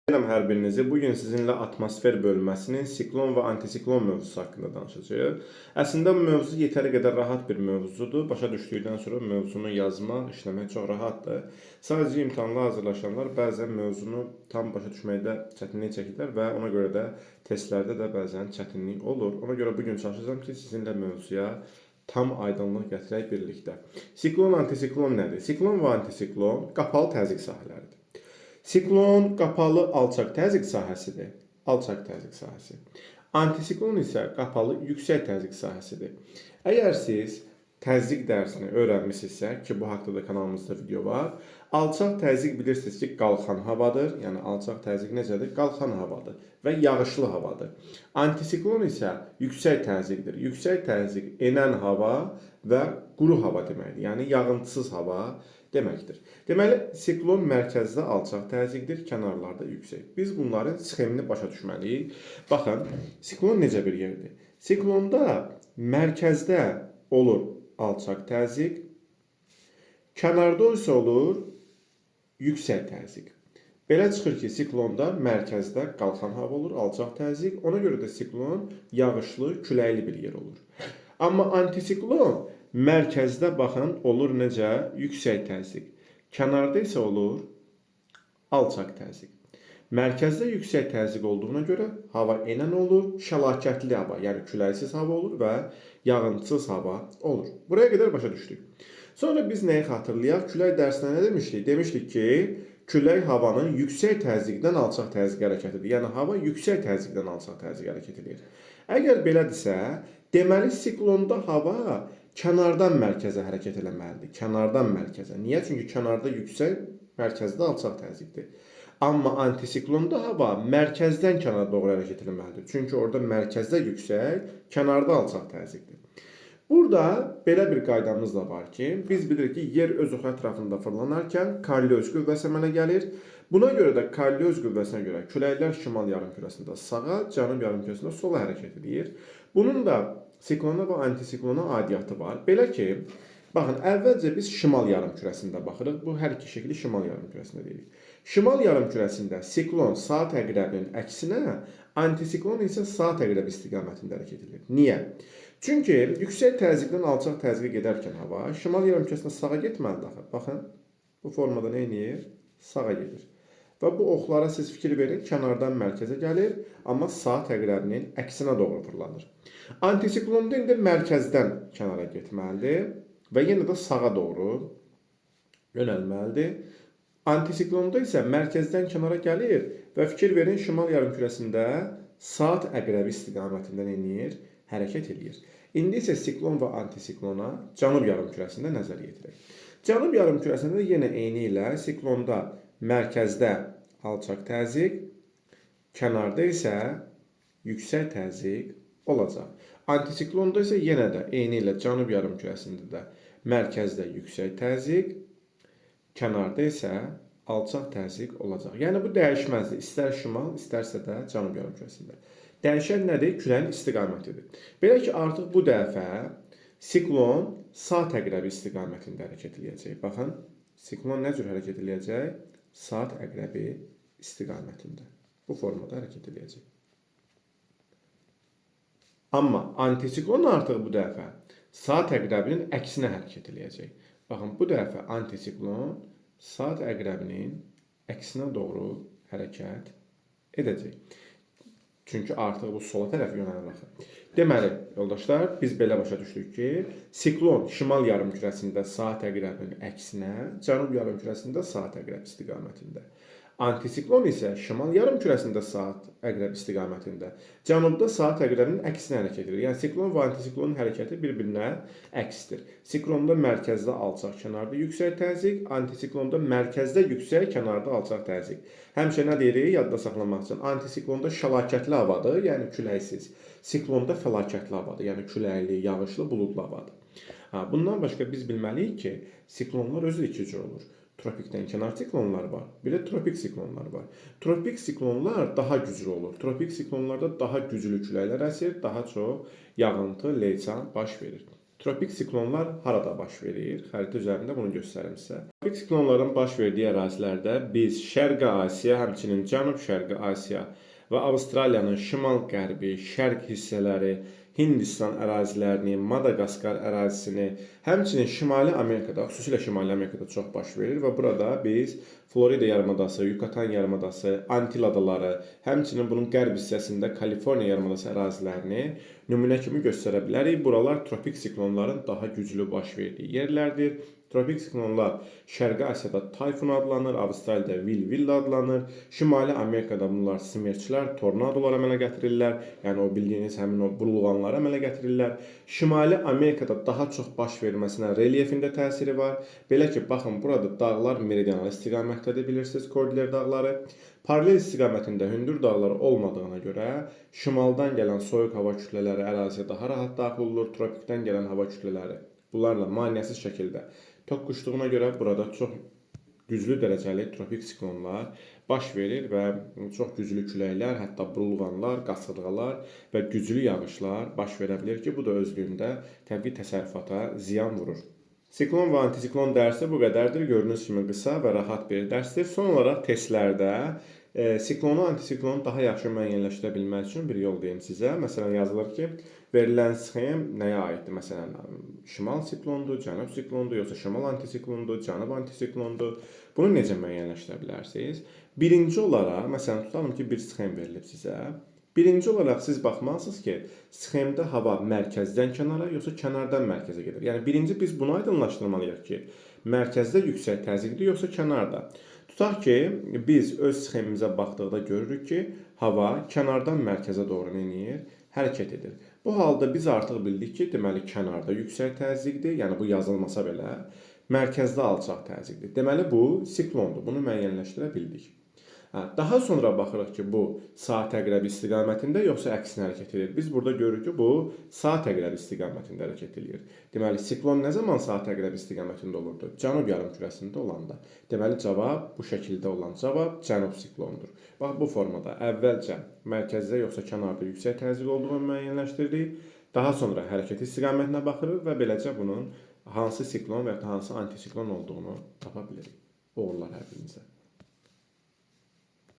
Selam hər birinizi. Bugün sizinlə atmosfer bölməsinin siklon və antisiklon mövzusu haqqında danışacağıq. Əslində bu mövzu yetəri qədər rahat bir mövzudur. Başa düşdükdən sonra mövzunu yazmaq, işləmək çox rahatdır. Sadəcə imtahana hazırlaşanlar bəzən mövzunu tam başa düşməkdə çətinlik çəkirlər və ona görə də testlərdə də bəzən çətinlik olur. Ona görə bugün çalışacağam ki, sizinlə mövzuya tam aydınlıq gətirək birlikdə. Siklon, antisiklon nədir? Siklon və antisiklon qapalı təzyiq sahələridir. Siklon qapalı alçaq təzyiq sahəsidir. Alçaq təzyiq sahəsi. Antisiklon isə qapalı yüksək təzyiq sahəsidir. Əgər siz təzyiq dərsini öyrənmisinizsə, ki bu haqqda da kanalımızda video var, alçaq təzyiq bilirsiniz ki, qalxan havadır. Yəni alçaq təzyiq necədir? Qalxan havadır və yağışlı havadır. Antisiklon isə yüksək təzyiqdir. Yüksək təzyiq enən hava və quru hava deməkdir. Yəni yağıntısız hava deməkdir. Deməli, siklon mərkəzdə alçaq təzyiqdir, kənarlarda yüksək. Biz bunların sxemini başa düşməliyik. Baxın, siklon necə bir yerdir? Siklonda mərkəzdə olur alçaq təzyiq, kənarda isə olur yüksək təzyiq. Belə çıxır ki, siklonda mərkəzdə qalxan hava olur, alçaq təzyiq. Ona görə də siklon yağışlı, küləkli bir yer olur. Amma antisiklon mərkəzdə baxın olur necə? Yüksək təzyiq. Kənarda isə olur alçaq təzyiq. Mərkəzdə yüksək təzyiq olduğuna görə hava enən olur, şəlakətli hava, yəni küləksiz hava olur və yağıntısız hava olur. Buraya qədər başa düşdük. Sonra biz nəyi xatırlayaq? Külək dərsində nə demişdik? Demişdik ki, külək havanın yüksək təzyiqdən alçaq təzyiq hərəkətidir. Yəni hava yüksək təzyiqdən alçaq təzyiq hərəkət edir. Əgər belədirsə, deməli siklonda hava kənardan mərkəzə hərəkət eləməlidir. Kənardan mərkəzə. Niyə? Çünki kənarda yüksək, mərkəzdə alçaq təzyiqdir. Amma antisiklonda hava mərkəzdən kənara doğru hərəkət etməlidir. Çünki orada mərkəzdə yüksək, kənarda alçaq təzyiqdir. Burada belə bir qaydamız da var ki, biz bilirik ki, yer öz oxu ətrafında fırlanarkən Koriolis qüvvəsi əmələ gəlir. Buna görə də Koriolis qüvvəsinə görə küləklər şimal yarımkürəsində sağa, cənub yarımkürəsində sola hərəkət edir. Bunun da siklona və antisiklona aidiyyatı var. Belə ki, baxın, əvvəlcə biz şimal yarımkürəsində baxırıq. Bu hər iki şəkli şimal yarımkürəsində deyirik. Şimal yarımkürəsində siklon saat əqrəbinin əksinə, antisiklon isə saat əqrəbi istiqamətində hərəkət edir. Niyə? Çünki yüksək təzyiqdən alçaq təzyiqə gedərkən hava şimal yarımkürəsində sağa getməlidir axı. Baxın, bu formada nə edir? Sağa gedir. Və bu oxlara siz fikir verin, kənardan mərkəzə gəlir, amma saat əqrəbinin əksinə doğru fırlanır. Antisiklonda indi mərkəzdən kənara getməlidir və yenə də sağa doğru yönəlməlidir. Antisiklonda isə mərkəzdən kənara gəlir və fikir verin, şimal yarımkürəsində saat əqrəbi istiqamətində nə edir? Hərəkət edir. İndi isə siklon və antisiklona cənub yarımkürəsində nəzər yetirək. Cənub yarımkürəsində yenə eyni ilə siklonda mərkəzdə alçaq təzyiq, kənarda isə yüksək təzyiq olacaq. Antisiklonda isə yenə də eyni ilə cənub yarımkürəsində də mərkəzdə yüksək təzyiq, kənarda isə alçaq təzyiq olacaq. Yəni bu dəyişməzdir. İstər şimal, istərsə də cənub yarımkürəsində. Dəyişən nədir? Küləyin istiqamətidir. Belə ki, artıq bu dəfə siklon saat əqrəbi istiqamətində hərəkət edəcək. Baxın, siklon nə cür hərəkət edəcək? Saat əqrəbi istiqamətində. Bu formada hərəkət edəcək. Amma antisiklon artıq bu dəfə saat əqrəbinin əksinə hərəkət edəcək. Baxın, bu dəfə antisiklon saat əqrəbinin əksinə doğru hərəkət edəcək. Çünki artıq bu sola tərəf yönəlir axı. Deməli, yoldaşlar, biz belə başa düşdük ki, siklon şimal yarımkürəsində saat əqrəbinin əksinə, cənub yarımkürəsində saat əqrəbi istiqamətində. Antisiklon isə şimal yarımkürəsində saat əqrəbi istiqamətində, cənubda saat əqrəbinin əksinə hərəkət edir. Yəni siklon və antisiklonun hərəkəti bir-birinə əksdir. Siklonda mərkəzdə alçaq, kənarda yüksək təzyiq, antisiklonda mərkəzdə yüksək, kənarda alçaq təzyiq. Həmişə nə deyirik? Yadda saxlamaq üçün. Antisiklonda şəlakətli havadır, yəni küləksiz. Siklonda fəlakətli havadır, yəni küləkli, yağışlı, buludlu havadır. Bundan başqa biz bilməliyik ki, siklonlar özü iki cür olur. Tropikdən kənar siklonlar var, bir də tropik siklonlar var. Tropik siklonlar daha güclü olur. Tropik siklonlarda daha güclü küləklər əsir, daha çox yağıntı, leysan baş verir. Tropik siklonlar harada baş verir? Xəritə üzərində bunu göstərim sizə. Tropik siklonların baş verdiyi ərazilərdə biz Şərqi Asiya, həmçinin Cənub-Şərqi Asiya və Avstraliyanın şimal-qərbi, şərq hissələri, Hindistan ərazilərini, Madaqaskar ərazisini, həmçinin Şimali Amerikada, xüsusilə Şimali Amerikada çox baş verir və burada biz Florida yarımadası, Yucatan yarımadası, Antil adaları, həmçinin bunun qərb hissəsində Kaliforniya yarımadası ərazilərini nümunə kimi göstərə bilərik. Buralar tropik siklonların daha güclü baş verdiyi yerlərdir. Tropik siklonlar Şərqi Asiyada tayfun adlanır, Avstraliyada vil adlanır. Şimali Amerikada bunlar smerçlər, tornadolar əmələ gətirirlər. Yəni o bildiyiniz həmin o burulğanları əmələ gətirirlər. Şimali Amerikada daha çox baş verməsinə relyefində təsiri var. Belə ki, baxın, burada dağlar meridional istiqamətdədir, bilirsiniz, Kordiller dağları. Paralel istiqamətində hündür dağlar olmadığına görə şimaldan gələn soyuq hava kütlələri əraziyə daha rahat daxil olur. Tropikdən gələn hava kütlələri bunlarla maneəsiz şəkildə toqquşduğuna görə burada çox güclü dərəcəli tropik siklonlar baş verir və çox güclü küləklər, hətta burulğanlar, qasırğalar və güclü yağışlar baş verə bilər ki, bu da özlüyündə təbii təsərrüfata ziyan vurur. Siklon və antisiklon dərsi bu qədərdir. Gördüyünüz kimi qısa və rahat bir dərsdir. Son olaraq testlərdə siklonu, antisiklonu daha yaxşı müəyyənləşdirə bilmək üçün bir yol deyim sizə. Məsələn, yazılır ki, verilən sxem nəyə aiddir? Məsələn, şimal siklondur, cənub siklondur, yoxsa şimal antisiklondur, cənub antisiklondur. Bunu necə müəyyənləşdirə bilərsiniz? Birinci olaraq, məsələn, tutalım ki, bir sxem verilib sizə. Birinci olaraq siz baxmalısınız ki, sxemdə hava mərkəzdən kənara, yoxsa kənardan mərkəzə gedir. Yəni, birinci biz bunu aydınlaşdırmalıyıq ki, mərkəzdə yüksək təzyiqdir, yoxsa kənarda. Tutaq ki, biz öz sxemimizə baxdıqda görürük ki, hava kənardan mərkəzə doğru neyir? Hərəkət edir. Bu halda biz artıq bildik ki, deməli, kənarda yüksək təzyiqdir, yəni bu yazılmasa belə, mərkəzdə alçaq təzyiqdir. Deməli, bu siklondur, bunu müəyyənləşdirə bildik. Daha sonra baxırıq ki, bu saat əqrəbi istiqamətində yoxsa əksinə hərəkət edir. Biz burada görürük ki, bu saat əqrəbi istiqamətində hərəkət edir. Deməli, siklon nə zaman saat əqrəbi istiqamətində olurdu? Cənub yarımkürəsində olanda. Deməli, cavab bu şəkildə olan cavab cənub siklondur. Bax, bu formada əvvəlcə mərkəzdə yoxsa kənarda yüksək təzyiq olduğunu müəyyənləşdiririk. Daha sonra hərəkət istiqamətinə baxırıq və beləcə bunun hansı siklon və ya hansı antisiklon olduğunu tapa bilirik. Uğurlar hər birinizə.